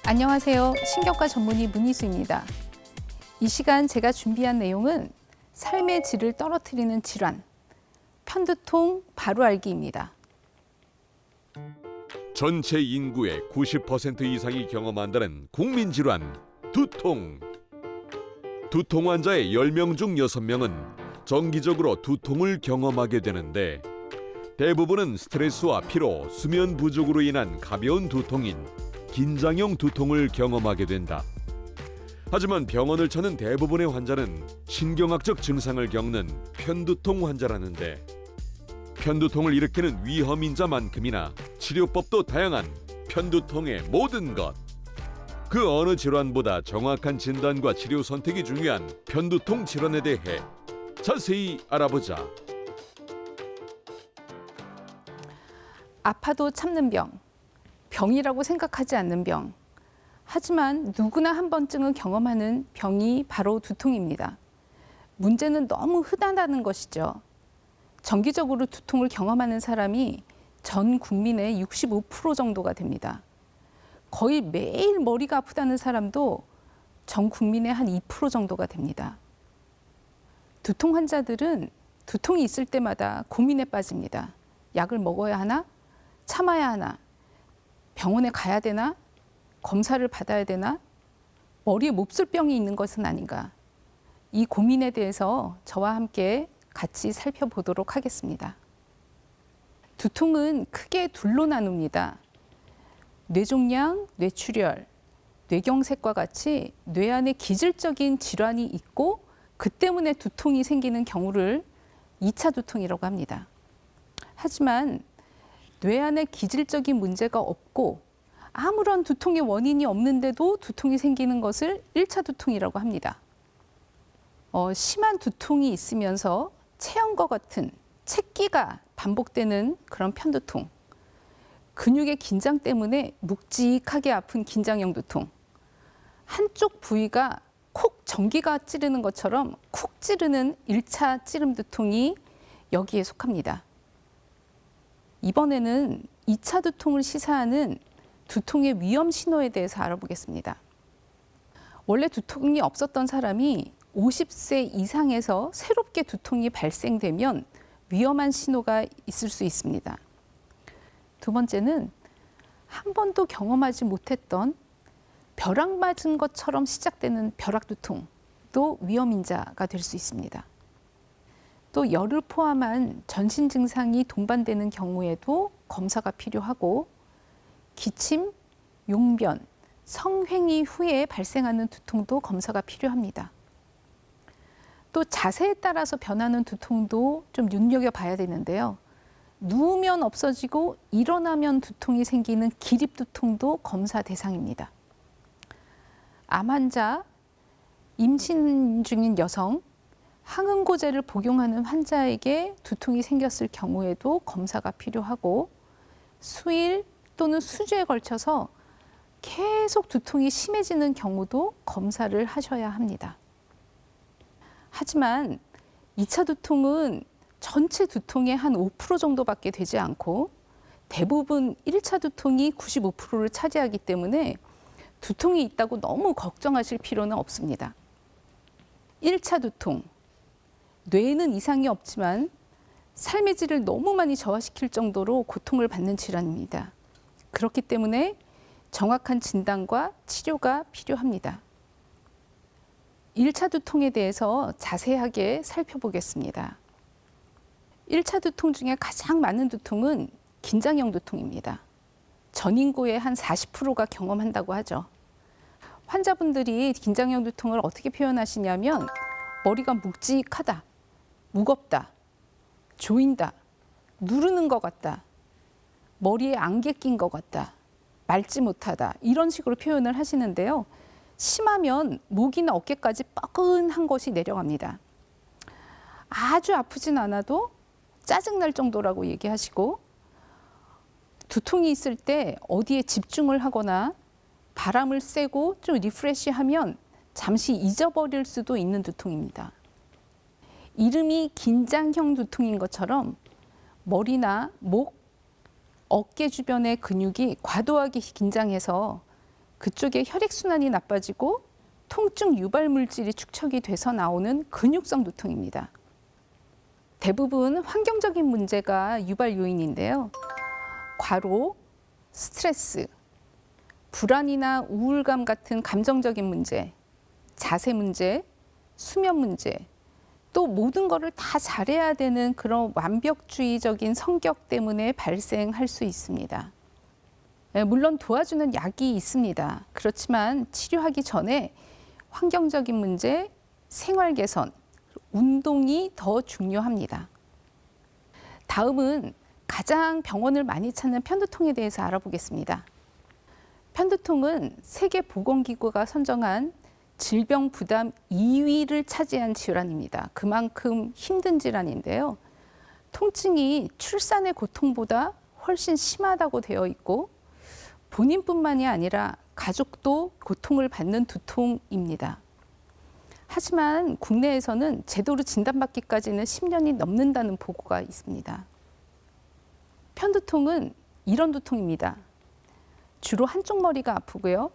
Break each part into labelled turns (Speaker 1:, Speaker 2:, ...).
Speaker 1: 안녕하세요. 신경과 전문의 문희수입니다. 이 시간 제가 준비한 내용은 삶의 질을 떨어뜨리는 질환, 편두통 바로 알기입니다.
Speaker 2: 전체 인구의 90% 이상이 경험한다는 국민질환, 두통. 두통 환자의 10명 중 6명은 정기적으로 두통을 경험하게 되는데 대부분은 스트레스와 피로, 수면 부족으로 인한 가벼운 두통인 긴장형 두통을 경험하게 된다. 하지만 병원을 찾는 대부분의 환자는 신경학적 증상을 겪는 편두통 환자라는데 편두통을 일으키는 위험인자만큼이나 치료법도 다양한 편두통의 모든 것. 그 어느 질환보다 정확한 진단과 치료 선택이 중요한 편두통 질환에 대해 자세히 알아보자.
Speaker 1: 아파도 참는 병, 병이라고 생각하지 않는 병. 하지만 누구나 한 번쯤은 경험하는 병이 바로 두통입니다. 문제는 너무 흔하다는 것이죠. 정기적으로 두통을 경험하는 사람이 전 국민의 65% 정도가 됩니다. 거의 매일 머리가 아프다는 사람도 전 국민의 한 2% 정도가 됩니다. 두통 환자들은 두통이 있을 때마다 고민에 빠집니다. 약을 먹어야 하나? 참아야 하나? 병원에 가야 되나? 검사를 받아야 되나? 머리에 몹쓸 병이 있는 것은 아닌가? 이 고민에 대해서 저와 함께 같이 살펴보도록 하겠습니다. 두통은 크게 둘로 나눕니다. 뇌종양, 뇌출혈, 뇌경색과 같이 뇌 안에 기질적인 질환이 있고 그 때문에 두통이 생기는 경우를 2차 두통이라고 합니다. 하지만 뇌 안에 기질적인 문제가 없고 아무런 두통의 원인이 없는데도 두통이 생기는 것을 1차 두통이라고 합니다. 심한 두통이 있으면서 체형과 같은 채기가 반복되는 그런 편두통, 근육의 긴장 때문에 묵직하게 아픈 긴장형 두통, 한쪽 부위가 콕 전기가 찌르는 것처럼 콕 찌르는 1차 찌름 두통이 여기에 속합니다. 이번에는 2차 두통을 시사하는 두통의 위험 신호에 대해서 알아보겠습니다. 원래 두통이 없었던 사람이 50세 이상에서 새롭게 두통이 발생되면 위험한 신호가 있을 수 있습니다. 두 번째는 한 번도 경험하지 못했던 벼락 맞은 것처럼 시작되는 벼락 두통도 위험인자가 될 수 있습니다. 또 열을 포함한 전신 증상이 동반되는 경우에도 검사가 필요하고 기침, 용변, 성행위 후에 발생하는 두통도 검사가 필요합니다. 또 자세에 따라서 변하는 두통도 좀 눈여겨봐야 되는데요. 누우면 없어지고 일어나면 두통이 생기는 기립두통도 검사 대상입니다. 암 환자, 임신 중인 여성, 항응고제를 복용하는 환자에게 두통이 생겼을 경우에도 검사가 필요하고 수일 또는 수주에 걸쳐서 계속 두통이 심해지는 경우도 검사를 하셔야 합니다. 하지만 2차 두통은 전체 두통의 한 5% 정도밖에 되지 않고 대부분 1차 두통이 95%를 차지하기 때문에 두통이 있다고 너무 걱정하실 필요는 없습니다. 1차 두통, 뇌에는 이상이 없지만 삶의 질을 너무 많이 저하시킬 정도로 고통을 받는 질환입니다. 그렇기 때문에 정확한 진단과 치료가 필요합니다. 1차 두통에 대해서 자세하게 살펴보겠습니다. 1차 두통 중에 가장 많은 두통은 긴장형 두통입니다. 전 인구의 한 40%가 경험한다고 하죠. 환자분들이 긴장형 두통을 어떻게 표현하시냐면 머리가 묵직하다, 무겁다, 조인다, 누르는 것 같다, 머리에 안개 낀 것 같다, 맑지 못하다 이런 식으로 표현을 하시는데요. 심하면 목이나 어깨까지 뻐근한 것이 내려갑니다. 아주 아프진 않아도 짜증날 정도라고 얘기하시고 두통이 있을 때 어디에 집중을 하거나 바람을 쐬고 좀 리프레시하면 잠시 잊어버릴 수도 있는 두통입니다. 이름이 긴장형 두통인 것처럼 머리나 목, 어깨 주변의 근육이 과도하게 긴장해서 그쪽에 혈액순환이 나빠지고 통증 유발 물질이 축적이 돼서 나오는 근육성 두통입니다. 대부분 환경적인 문제가 유발 요인인데요. 과로, 스트레스, 불안이나 우울감 같은 감정적인 문제, 자세 문제, 수면 문제, 또 모든 것을 다 잘해야 되는 그런 완벽주의적인 성격 때문에 발생할 수 있습니다. 물론 도와주는 약이 있습니다. 그렇지만 치료하기 전에 환경적인 문제, 생활 개선, 운동이 더 중요합니다. 다음은 가장 병원을 많이 찾는 편두통에 대해서 알아보겠습니다. 편두통은 세계보건기구가 선정한 질병 부담 2위를 차지한 질환입니다. 그만큼 힘든 질환인데요. 통증이 출산의 고통보다 훨씬 심하다고 되어 있고 본인뿐만이 아니라 가족도 고통을 받는 두통입니다. 하지만 국내에서는 제대로 진단받기까지는 10년이 넘는다는 보고가 있습니다. 편두통은 이런 두통입니다. 주로 한쪽 머리가 아프고요.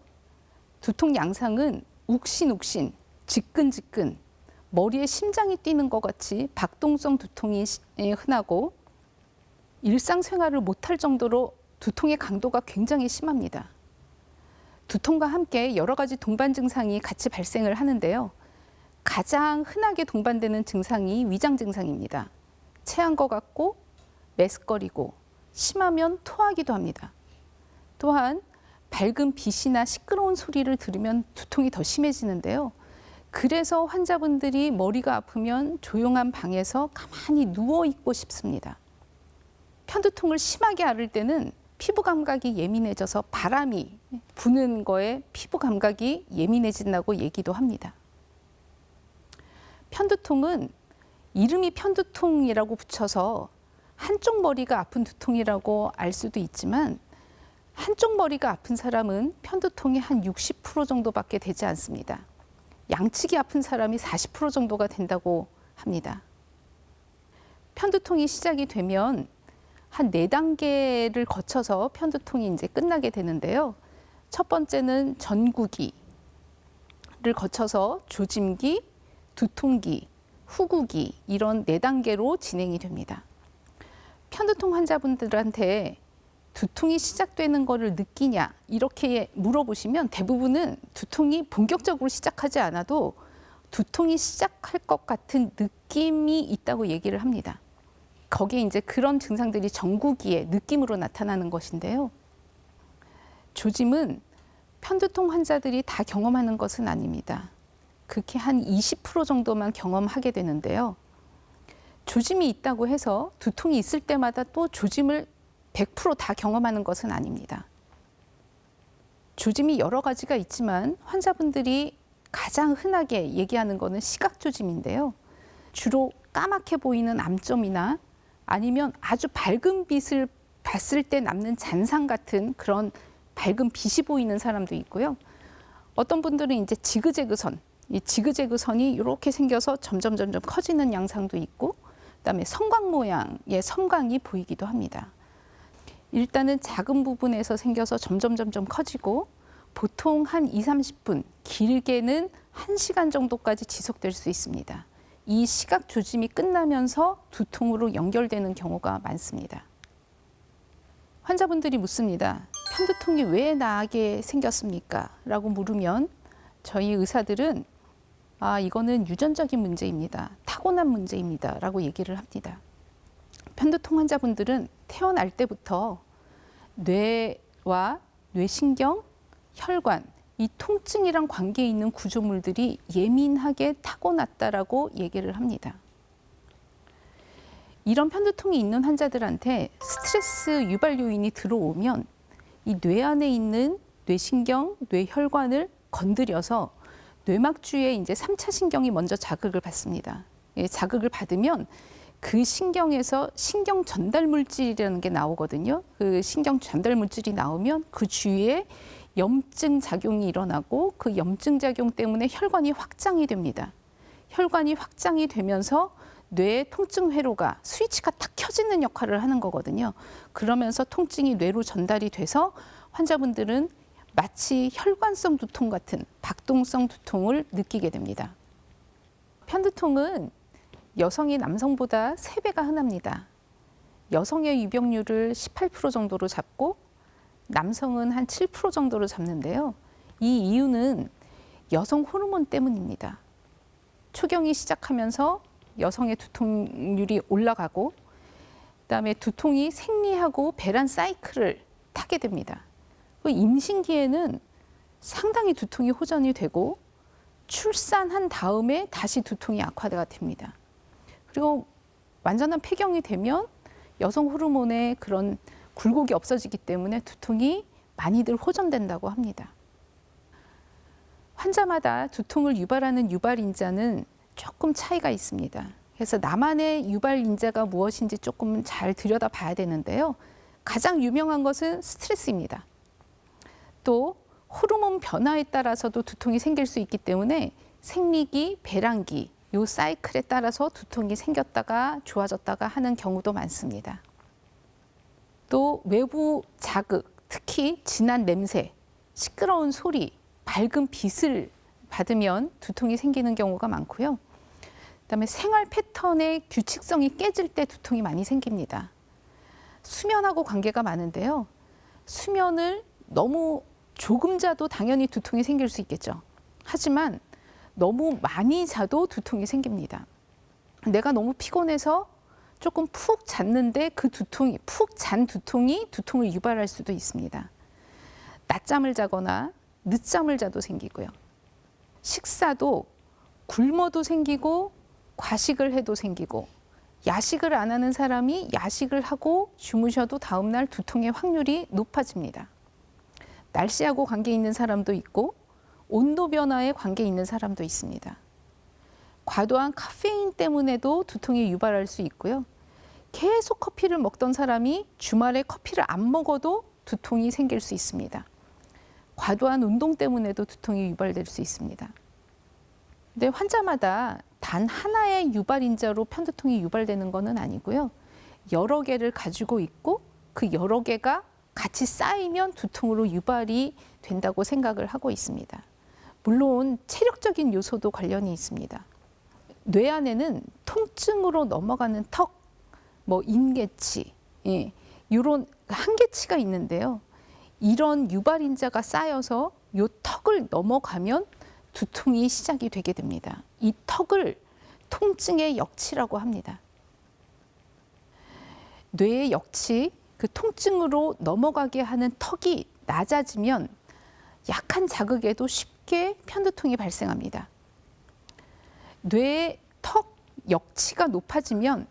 Speaker 1: 두통 양상은 욱신욱신, 지끈지끈, 머리에 심장이 뛰는 것 같이 박동성 두통이 흔하고 일상생활을 못할 정도로 두통의 강도가 굉장히 심합니다. 두통과 함께 여러 가지 동반 증상이 같이 발생을 하는데요. 가장 흔하게 동반되는 증상이 위장 증상입니다. 체한 것 같고 메스꺼리고 심하면 토하기도 합니다. 또한 밝은 빛이나 시끄러운 소리를 들으면 두통이 더 심해지는데요. 그래서 환자분들이 머리가 아프면 조용한 방에서 가만히 누워 있고 싶습니다. 편두통을 심하게 앓을 때는 피부 감각이 예민해져서 바람이 부는 거에 피부 감각이 예민해진다고 얘기도 합니다. 편두통은 이름이 편두통이라고 붙여서 한쪽 머리가 아픈 두통이라고 알 수도 있지만 한쪽 머리가 아픈 사람은 편두통이 한 60% 정도밖에 되지 않습니다. 양측이 아픈 사람이 40% 정도가 된다고 합니다. 편두통이 시작이 되면 한 4단계를 거쳐서 편두통이 이제 끝나게 되는데요. 첫 번째는 전구기를 거쳐서 조짐기, 두통기, 후구기 이런 4단계로 진행이 됩니다. 편두통 환자분들한테 두통이 시작되는 것을 느끼냐 이렇게 물어보시면 대부분은 두통이 본격적으로 시작하지 않아도 두통이 시작할 것 같은 느낌이 있다고 얘기를 합니다. 거기에 이제 그런 증상들이 전구기의 느낌으로 나타나는 것인데요. 조짐은 편두통 환자들이 다 경험하는 것은 아닙니다. 극히 한 20% 정도만 경험하게 되는데요. 조짐이 있다고 해서 두통이 있을 때마다 또 조짐을 100% 다 경험하는 것은 아닙니다. 조짐이 여러 가지가 있지만 환자분들이 가장 흔하게 얘기하는 것은 시각조짐인데요. 주로 까맣게 보이는 암점이나 아니면 아주 밝은 빛을 봤을 때 남는 잔상 같은 그런 밝은 빛이 보이는 사람도 있고요. 어떤 분들은 이제 지그재그선, 이 지그재그선이 이렇게 생겨서 점점 커지는 양상도 있고, 그다음에 성광 모양의 섬광이 보이기도 합니다. 일단은 작은 부분에서 생겨서 점점 커지고 보통 한 20-30분, 길게는 1시간 정도까지 지속될 수 있습니다. 이 시각 조짐이 끝나면서 두통으로 연결되는 경우가 많습니다. 환자분들이 묻습니다. 편두통이 왜 나게 생겼습니까? 라고 물으면 저희 의사들은 이거는 유전적인 문제입니다. 타고난 문제입니다. 라고 얘기를 합니다. 편두통 환자분들은 태어날 때부터 뇌와 뇌신경, 혈관, 이 통증이랑 관계에 있는 구조물들이 예민하게 타고났다라고 얘기를 합니다. 이런 편두통이 있는 환자들한테 스트레스 유발 요인이 들어오면 이 뇌 안에 있는 뇌신경, 뇌혈관을 건드려서 뇌막주에 이제 3차 신경이 먼저 자극을 받습니다. 자극을 받으면 그 신경에서 신경 전달 물질이라는 게 나오거든요. 그 신경 전달 물질이 나오면 그 주위에 염증 작용이 일어나고 그 염증 작용 때문에 혈관이 확장이 됩니다. 혈관이 확장이 되면서 뇌의 통증 회로가 스위치가 탁 켜지는 역할을 하는 거거든요. 그러면서 통증이 뇌로 전달이 돼서 환자분들은 마치 혈관성 두통 같은 박동성 두통을 느끼게 됩니다. 편두통은 여성이 남성보다 3배가 흔합니다. 여성의 유병률을 18% 정도로 잡고 남성은 한 7% 정도로 잡는데요. 이 이유는 여성 호르몬 때문입니다. 초경이 시작하면서 여성의 두통률이 올라가고 그다음에 두통이 생리하고 배란 사이클을 타게 됩니다. 임신기에는 상당히 두통이 호전이 되고 출산한 다음에 다시 두통이 악화가 됩니다. 그리고 완전한 폐경이 되면 여성 호르몬의 그런 굴곡이 없어지기 때문에 두통이 많이들 호전된다고 합니다. 환자마다 두통을 유발하는 유발인자는 조금 차이가 있습니다. 그래서 나만의 유발인자가 무엇인지 조금 잘 들여다 봐야 되는데요. 가장 유명한 것은 스트레스입니다. 또 호르몬 변화에 따라서도 두통이 생길 수 있기 때문에 생리기, 배란기 이 사이클에 따라서 두통이 생겼다가 좋아졌다가 하는 경우도 많습니다. 또 외부 자극, 특히 진한 냄새, 시끄러운 소리, 밝은 빛을 받으면 두통이 생기는 경우가 많고요. 그다음에 생활 패턴의 규칙성이 깨질 때 두통이 많이 생깁니다. 수면하고 관계가 많은데요. 수면을 너무 조금 자도 당연히 두통이 생길 수 있겠죠. 하지만 너무 많이 자도 두통이 생깁니다. 내가 너무 피곤해서 조금 푹 잤는데 그 두통이 푹 잔 두통이 두통을 유발할 수도 있습니다. 낮잠을 자거나 늦잠을 자도 생기고요. 식사도 굶어도 생기고 과식을 해도 생기고 야식을 안 하는 사람이 야식을 하고 주무셔도 다음날 두통의 확률이 높아집니다. 날씨하고 관계 있는 사람도 있고 온도 변화에 관계 있는 사람도 있습니다. 과도한 카페인 때문에도 두통이 유발할 수 있고요. 계속 커피를 먹던 사람이 주말에 커피를 안 먹어도 두통이 생길 수 있습니다. 과도한 운동 때문에도 두통이 유발될 수 있습니다. 근데 환자마다 단 하나의 유발인자로 편두통이 유발되는 것은 아니고요. 여러 개를 가지고 있고 그 여러 개가 같이 쌓이면 두통으로 유발이 된다고 생각을 하고 있습니다. 물론 체력적인 요소도 관련이 있습니다. 뇌 안에는 통증으로 넘어가는 턱, 인계치, 이런 한계치가 있는데요. 이런 유발인자가 쌓여서 이 턱을 넘어가면 두통이 시작이 되게 됩니다. 이 턱을 통증의 역치라고 합니다. 뇌의 역치, 그 통증으로 넘어가게 하는 턱이 낮아지면 약한 자극에도 쉽게 편두통이 발생합니다. 뇌의 턱 역치가 높아지면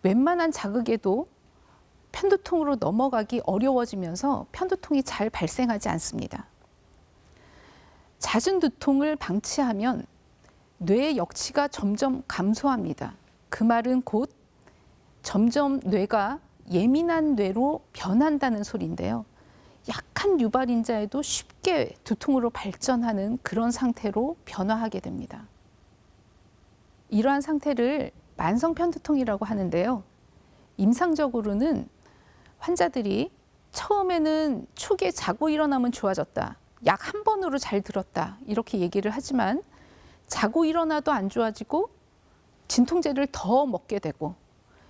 Speaker 1: 웬만한 자극에도 편두통으로 넘어가기 어려워지면서 편두통이 잘 발생하지 않습니다. 잦은 두통을 방치하면 뇌의 역치가 점점 감소합니다. 그 말은 곧 점점 뇌가 예민한 뇌로 변한다는 소리인데요. 약한 유발인자에도 쉽게 두통으로 발전하는 그런 상태로 변화하게 됩니다. 이러한 상태를 만성 편두통이라고 하는데요. 임상적으로는 환자들이 처음에는 초기에 자고 일어나면 좋아졌다. 약 한 번으로 잘 들었다. 이렇게 얘기를 하지만 자고 일어나도 안 좋아지고 진통제를 더 먹게 되고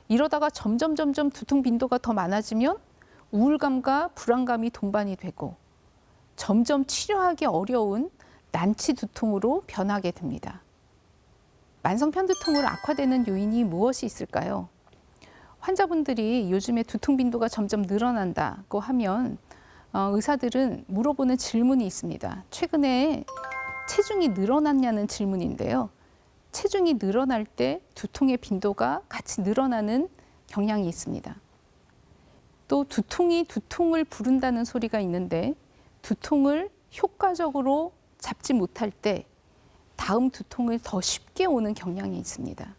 Speaker 1: 이러다가 점점 두통 빈도가 더 많아지면 우울감과 불안감이 동반이 되고 점점 치료하기 어려운 난치 두통으로 변하게 됩니다. 만성 편두통으로 악화되는 요인이 무엇이 있을까요? 환자분들이 요즘에 두통 빈도가 점점 늘어난다고 하면 의사들은 물어보는 질문이 있습니다. 최근에 체중이 늘어났냐는 질문인데요. 체중이 늘어날 때 두통의 빈도가 같이 늘어나는 경향이 있습니다. 또 두통이 두통을 부른다는 소리가 있는데 두통을 효과적으로 잡지 못할 때 다음 두통을 더 쉽게 오는 경향이 있습니다.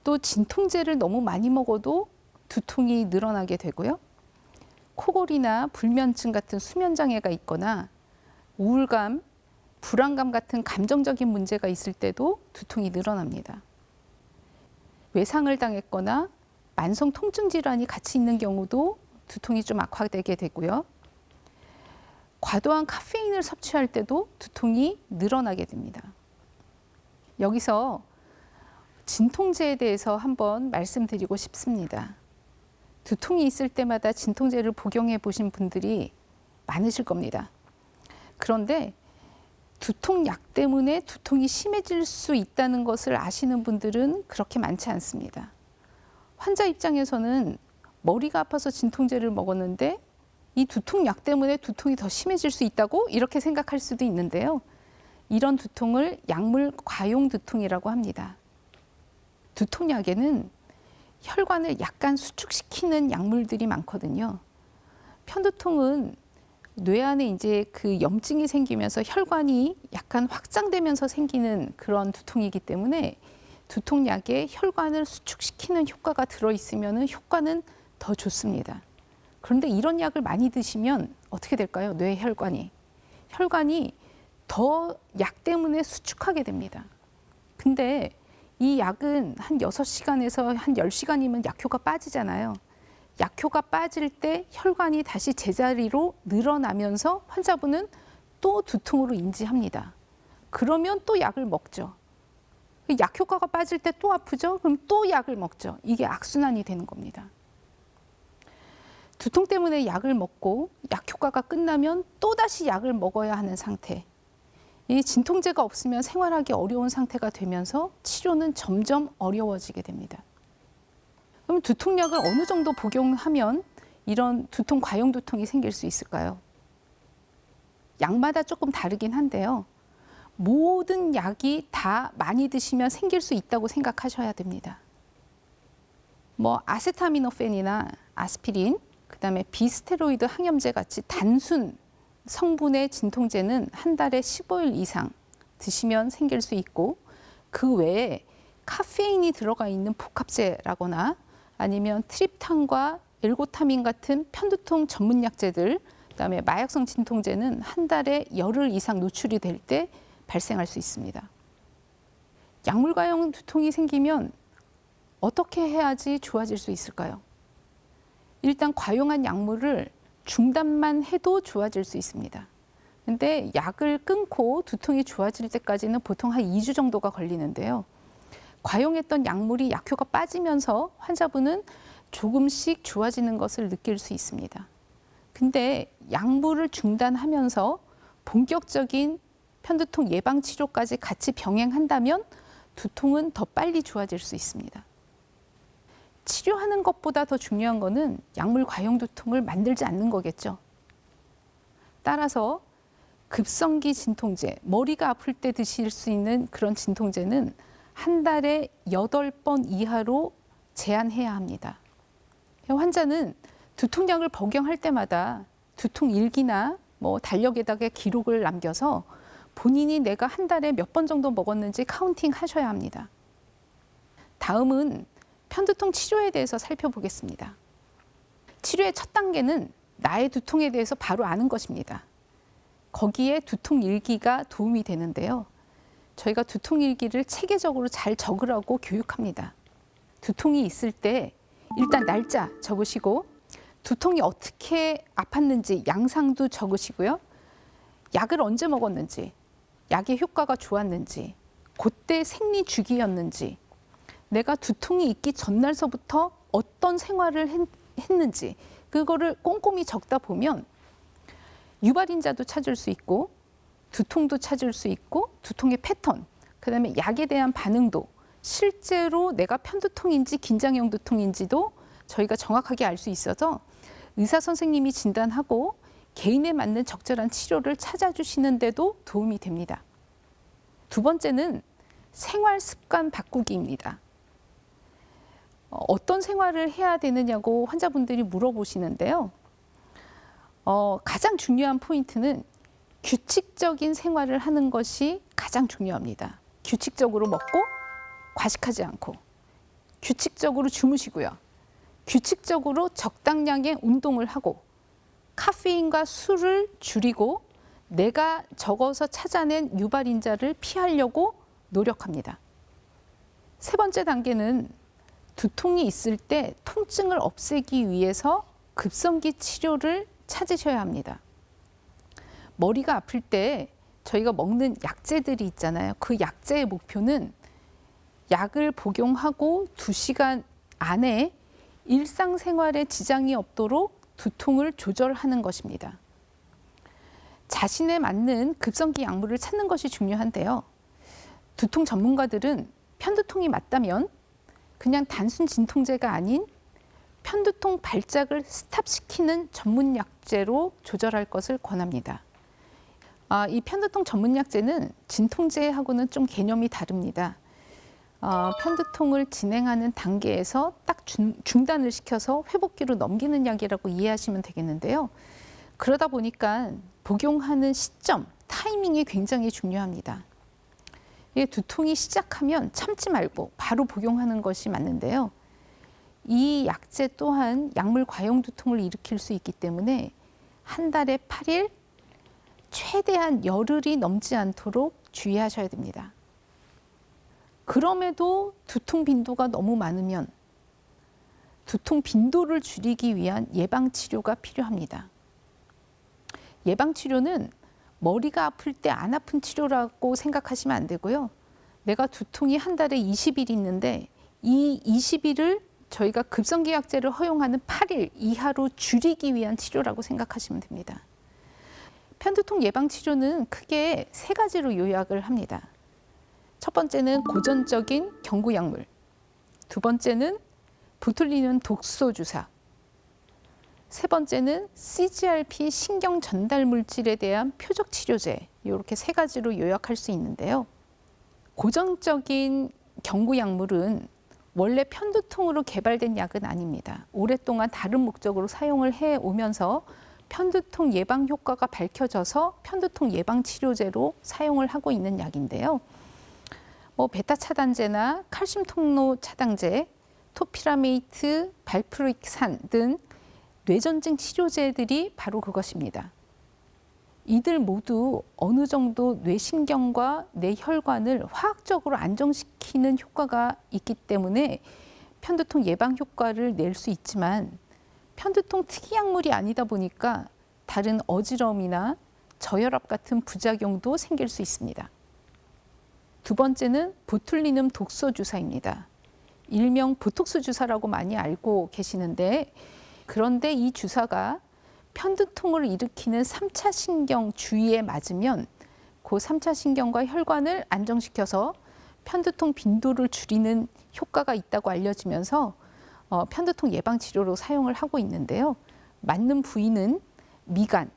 Speaker 1: 또 진통제를 너무 많이 먹어도 두통이 늘어나게 되고요. 코골이나 불면증 같은 수면장애가 있거나 우울감, 불안감 같은 감정적인 문제가 있을 때도 두통이 늘어납니다. 외상을 당했거나 만성 통증 질환이 같이 있는 경우도 두통이 좀 악화되게 되고요. 과도한 카페인을 섭취할 때도 두통이 늘어나게 됩니다. 여기서 진통제에 대해서 한번 말씀드리고 싶습니다. 두통이 있을 때마다 진통제를 복용해 보신 분들이 많으실 겁니다. 그런데 두통약 때문에 두통이 심해질 수 있다는 것을 아시는 분들은 그렇게 많지 않습니다. 환자 입장에서는 머리가 아파서 진통제를 먹었는데 이 두통약 때문에 두통이 더 심해질 수 있다고 이렇게 생각할 수도 있는데요. 이런 두통을 약물 과용 두통이라고 합니다. 두통약에는 혈관을 약간 수축시키는 약물들이 많거든요. 편두통은 뇌 안에 이제 그 염증이 생기면서 혈관이 약간 확장되면서 생기는 그런 두통이기 때문에 두통약에 혈관을 수축시키는 효과가 들어있으면 효과는 더 좋습니다. 그런데 이런 약을 많이 드시면 어떻게 될까요? 뇌 혈관이 더 약 때문에 수축하게 됩니다. 근데 이 약은 한 6시간에서 한 10시간이면 약효가 빠지잖아요. 약효가 빠질 때 혈관이 다시 제자리로 늘어나면서 환자분은 또 두통으로 인지합니다. 그러면 또 약을 먹죠. 약효과가 빠질 때 또 아프죠? 그럼 또 약을 먹죠. 이게 악순환이 되는 겁니다. 두통 때문에 약을 먹고 약효과가 끝나면 또다시 약을 먹어야 하는 상태. 이 진통제가 없으면 생활하기 어려운 상태가 되면서 치료는 점점 어려워지게 됩니다. 그럼 두통약을 어느 정도 복용하면 이런 두통, 과용 두통이 생길 수 있을까요? 약마다 조금 다르긴 한데요. 모든 약이 다 많이 드시면 생길 수 있다고 생각하셔야 됩니다. 아세타미노펜이나 아스피린, 그다음에 비스테로이드 항염제 같이 단순 성분의 진통제는 한 달에 15일 이상 드시면 생길 수 있고, 그 외에 카페인이 들어가 있는 복합제라거나 아니면 트립탄과 엘고타민 같은 편두통 전문 약제들, 그다음에 마약성 진통제는 한 달에 열흘 이상 노출이 될 때 발생할 수 있습니다. 약물 과용 두통이 생기면 어떻게 해야지 좋아질 수 있을까요? 일단 과용한 약물을 중단만 해도 좋아질 수 있습니다. 근데 약을 끊고 두통이 좋아질 때까지는 보통 한 2주 정도가 걸리는데요. 과용했던 약물이 약효가 빠지면서 환자분은 조금씩 좋아지는 것을 느낄 수 있습니다. 근데 약물을 중단하면서 본격적인 편두통 예방 치료까지 같이 병행한다면 두통은 더 빨리 좋아질 수 있습니다. 치료하는 것보다 더 중요한 거는 약물 과용 두통을 만들지 않는 거겠죠. 따라서 급성기 진통제, 머리가 아플 때 드실 수 있는 그런 진통제는 한 달에 8번 이하로 제한해야 합니다. 환자는 두통약을 복용할 때마다 두통 일기나 달력에다가 기록을 남겨서 본인이 내가 한 달에 몇 번 정도 먹었는지 카운팅 하셔야 합니다. 다음은 편두통 치료에 대해서 살펴보겠습니다. 치료의 첫 단계는 나의 두통에 대해서 바로 아는 것입니다. 거기에 두통 일기가 도움이 되는데요. 저희가 두통 일기를 체계적으로 잘 적으라고 교육합니다. 두통이 있을 때 일단 날짜 적으시고, 두통이 어떻게 아팠는지 양상도 적으시고요. 약을 언제 먹었는지, 약의 효과가 좋았는지, 그때 생리 주기였는지, 내가 두통이 있기 전날서부터 어떤 생활을 했는지 그거를 꼼꼼히 적다 보면 유발인자도 찾을 수 있고 두통도 찾을 수 있고 두통의 패턴, 그다음에 약에 대한 반응도, 실제로 내가 편두통인지 긴장형 두통인지도 저희가 정확하게 알 수 있어서 의사 선생님이 진단하고 개인에 맞는 적절한 치료를 찾아주시는 데도 도움이 됩니다. 두 번째는 생활 습관 바꾸기입니다. 어떤 생활을 해야 되느냐고 환자분들이 물어보시는데요. 가장 중요한 포인트는 규칙적인 생활을 하는 것이 가장 중요합니다. 규칙적으로 먹고 과식하지 않고, 규칙적으로 주무시고요. 규칙적으로 적당량의 운동을 하고, 카페인과 술을 줄이고 내가 적어서 찾아낸 유발인자를 피하려고 노력합니다. 세 번째 단계는 두통이 있을 때 통증을 없애기 위해서 급성기 치료를 찾으셔야 합니다. 머리가 아플 때 저희가 먹는 약재들이 있잖아요. 그 약재의 목표는 약을 복용하고 2시간 안에 일상생활에 지장이 없도록 두통을 조절하는 것입니다. 자신에 맞는 급성기 약물을 찾는 것이 중요한데요. 두통 전문가들은 편두통이 맞다면 그냥 단순 진통제가 아닌 편두통 발작을 스탑시키는 전문 약제로 조절할 것을 권합니다. 이 편두통 전문 약제는 진통제하고는 좀 개념이 다릅니다. 편두통을 진행하는 단계에서 딱 중단을 시켜서 회복기로 넘기는 약이라고 이해하시면 되겠는데요. 그러다 보니까 복용하는 시점, 타이밍이 굉장히 중요합니다. 두통이 시작하면 참지 말고 바로 복용하는 것이 맞는데요. 이 약제 또한 약물 과용 두통을 일으킬 수 있기 때문에 한 달에 8일 최대한 열흘이 넘지 않도록 주의하셔야 됩니다. 그럼에도 두통 빈도가 너무 많으면 두통 빈도를 줄이기 위한 예방 치료가 필요합니다. 예방 치료는 머리가 아플 때 안 아픈 치료라고 생각하시면 안 되고요. 내가 두통이 한 달에 20일 있는데 이 20일을 저희가 급성기 약제를 허용하는 8일 이하로 줄이기 위한 치료라고 생각하시면 됩니다. 편두통 예방 치료는 크게 3가지로 요약을 합니다. 첫 번째는 고전적인 경구 약물, 2번째는 보툴리눔 독소 주사, 3번째는 CGRP 신경 전달 물질에 대한 표적 치료제, 이렇게 3가지로 요약할 수 있는데요. 고전적인 경구 약물은 원래 편두통으로 개발된 약은 아닙니다. 오랫동안 다른 목적으로 사용을 해 오면서 편두통 예방 효과가 밝혀져서 편두통 예방 치료제로 사용을 하고 있는 약인데요. 베타 차단제나 칼슘 통로 차단제, 토피라메이트, 발프로익산 등 뇌전증 치료제들이 바로 그것입니다. 이들 모두 어느 정도 뇌신경과 뇌혈관을 화학적으로 안정시키는 효과가 있기 때문에 편두통 예방 효과를 낼 수 있지만 편두통 특이약물이 아니다 보니까 다른 어지러움이나 저혈압 같은 부작용도 생길 수 있습니다. 2번째는 보툴리눔 독소 주사입니다. 일명 보톡스 주사라고 많이 알고 계시는데 그런데 이 주사가 편두통을 일으키는 3차 신경 주위에 맞으면 그 3차 신경과 혈관을 안정시켜서 편두통 빈도를 줄이는 효과가 있다고 알려지면서 편두통 예방 치료로 사용을 하고 있는데요. 맞는 부위는 미간,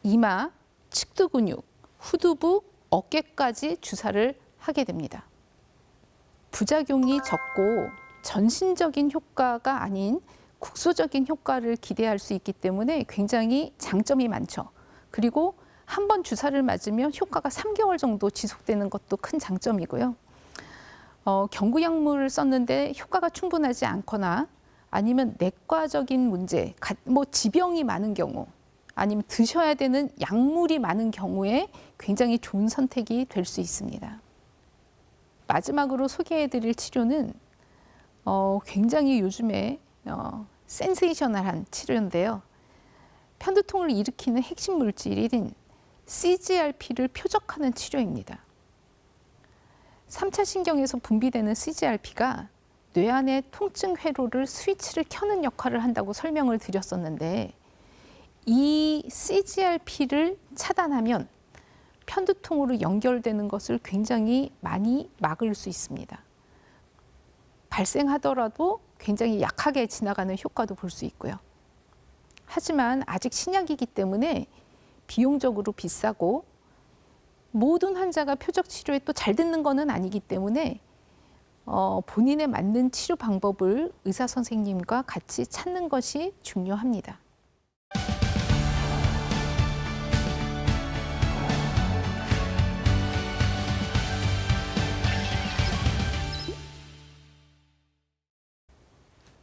Speaker 1: 이마, 측두 근육, 후두부, 어깨까지 주사를 하게 됩니다. 부작용이 적고 전신적인 효과가 아닌 국소적인 효과를 기대할 수 있기 때문에 굉장히 장점이 많죠. 그리고 한 번 주사를 맞으면 효과가 3개월 정도 지속되는 것도 큰 장점이고요. 경구 약물을 썼는데 효과가 충분하지 않거나 아니면 내과적인 문제, 지병이 많은 경우 아니면 드셔야 되는 약물이 많은 경우에 굉장히 좋은 선택이 될 수 있습니다. 마지막으로 소개해드릴 치료는 굉장히 요즘에 센세이셔널한 치료인데요. 편두통을 일으키는 핵심 물질인 CGRP를 표적하는 치료입니다. 3차 신경에서 분비되는 CGRP가 뇌 안의 통증 회로를 스위치를 켜는 역할을 한다고 설명을 드렸었는데 이 CGRP를 차단하면 편두통으로 연결되는 것을 굉장히 많이 막을 수 있습니다. 발생하더라도 굉장히 약하게 지나가는 효과도 볼 수 있고요. 하지만 아직 신약이기 때문에 비용적으로 비싸고 모든 환자가 표적 치료에 또 잘 듣는 것은 아니기 때문에 본인에 맞는 치료 방법을 의사 선생님과 같이 찾는 것이 중요합니다.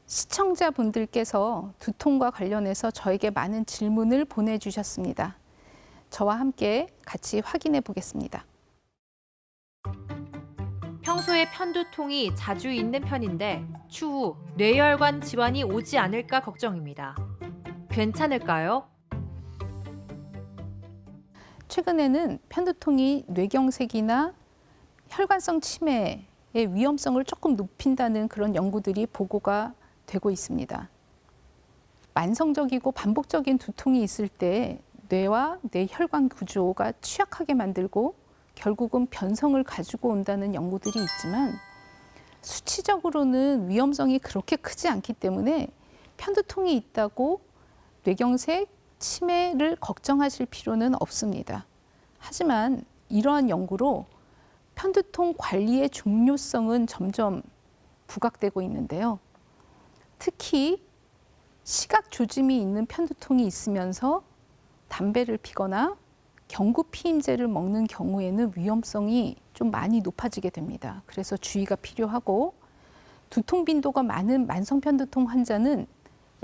Speaker 1: 시청자분들께서 두통과 관련해서 저에게 많은 질문을 보내주셨습니다. 저와 함께 같이 확인해 보겠습니다.
Speaker 3: 평소에 편두통이 자주 있는 편인데 추후 뇌혈관 질환이 오지 않을까 걱정입니다. 괜찮을까요?
Speaker 1: 최근에는 편두통이 뇌경색이나 혈관성 치매의 위험성을 조금 높인다는 그런 연구들이 보고가 되고 있습니다. 만성적이고 반복적인 두통이 있을 때 뇌와 뇌혈관 구조가 취약하게 만들고 결국은 변성을 가지고 온다는 연구들이 있지만 수치적으로는 위험성이 그렇게 크지 않기 때문에 편두통이 있다고 뇌경색, 치매를 걱정하실 필요는 없습니다. 하지만 이러한 연구로 편두통 관리의 중요성은 점점 부각되고 있는데요. 특히 시각 조짐이 있는 편두통이 있으면서 담배를 피거나 경구 피임제를 먹는 경우에는 위험성이 좀 많이 높아지게 됩니다. 그래서 주의가 필요하고 두통 빈도가 많은 만성 편두통 환자는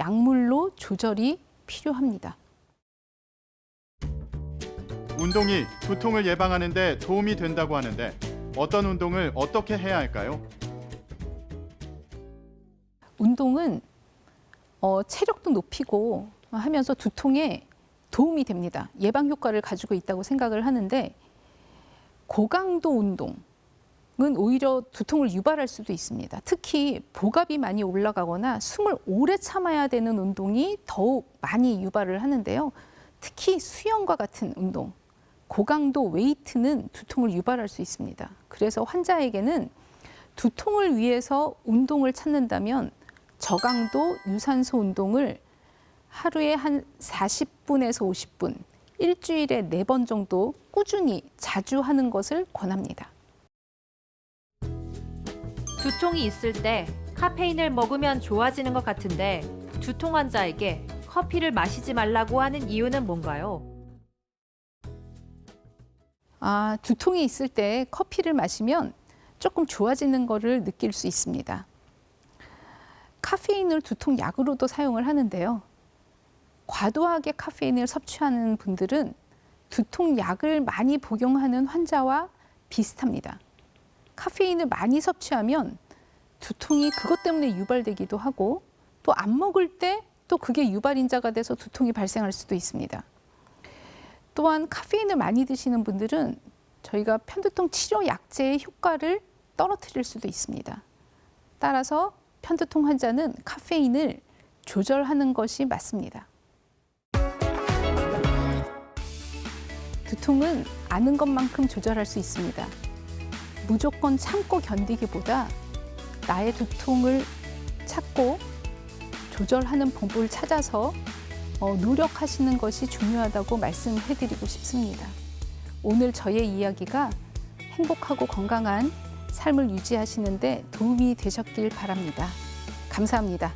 Speaker 1: 약물로 조절이 필요합니다.
Speaker 4: 운동이 두통을 예방하는 데 도움이 된다고 하는데 어떤 운동을 어떻게 해야 할까요?
Speaker 1: 운동은 체력도 높이고 하면서 두통에 도움이 됩니다. 예방 효과를 가지고 있다고 생각을 하는데 고강도 운동은 오히려 두통을 유발할 수도 있습니다. 특히 복압이 많이 올라가거나 숨을 오래 참아야 되는 운동이 더욱 많이 유발을 하는데요. 특히 수영과 같은 운동, 고강도 웨이트는 두통을 유발할 수 있습니다. 그래서 환자에게는 두통을 위해서 운동을 찾는다면 저강도 유산소 운동을 하루에 한 40분에서 50분, 일주일에 4번 정도 꾸준히 자주 하는 것을 권합니다.
Speaker 3: 두통이 있을 때 카페인을 먹으면 좋아지는 것 같은데 두통 환자에게 커피를 마시지 말라고 하는 이유는 뭔가요?
Speaker 1: 두통이 있을 때 커피를 마시면 조금 좋아지는 것을 느낄 수 있습니다. 카페인을 두통 약으로도 사용을 하는데요. 과도하게 카페인을 섭취하는 분들은 두통 약을 많이 복용하는 환자와 비슷합니다. 카페인을 많이 섭취하면 두통이 그것 때문에 유발되기도 하고 또 안 먹을 때 또 그게 유발인자가 돼서 두통이 발생할 수도 있습니다. 또한 카페인을 많이 드시는 분들은 저희가 편두통 치료 약제의 효과를 떨어뜨릴 수도 있습니다. 따라서 편두통 환자는 카페인을 조절하는 것이 맞습니다. 두통은 아는 것만큼 조절할 수 있습니다. 무조건 참고 견디기보다 나의 두통을 찾고 조절하는 방법을 찾아서 노력하시는 것이 중요하다고 말씀해드리고 싶습니다. 오늘 저의 이야기가 행복하고 건강한 삶을 유지하시는 데 도움이 되셨길 바랍니다. 감사합니다.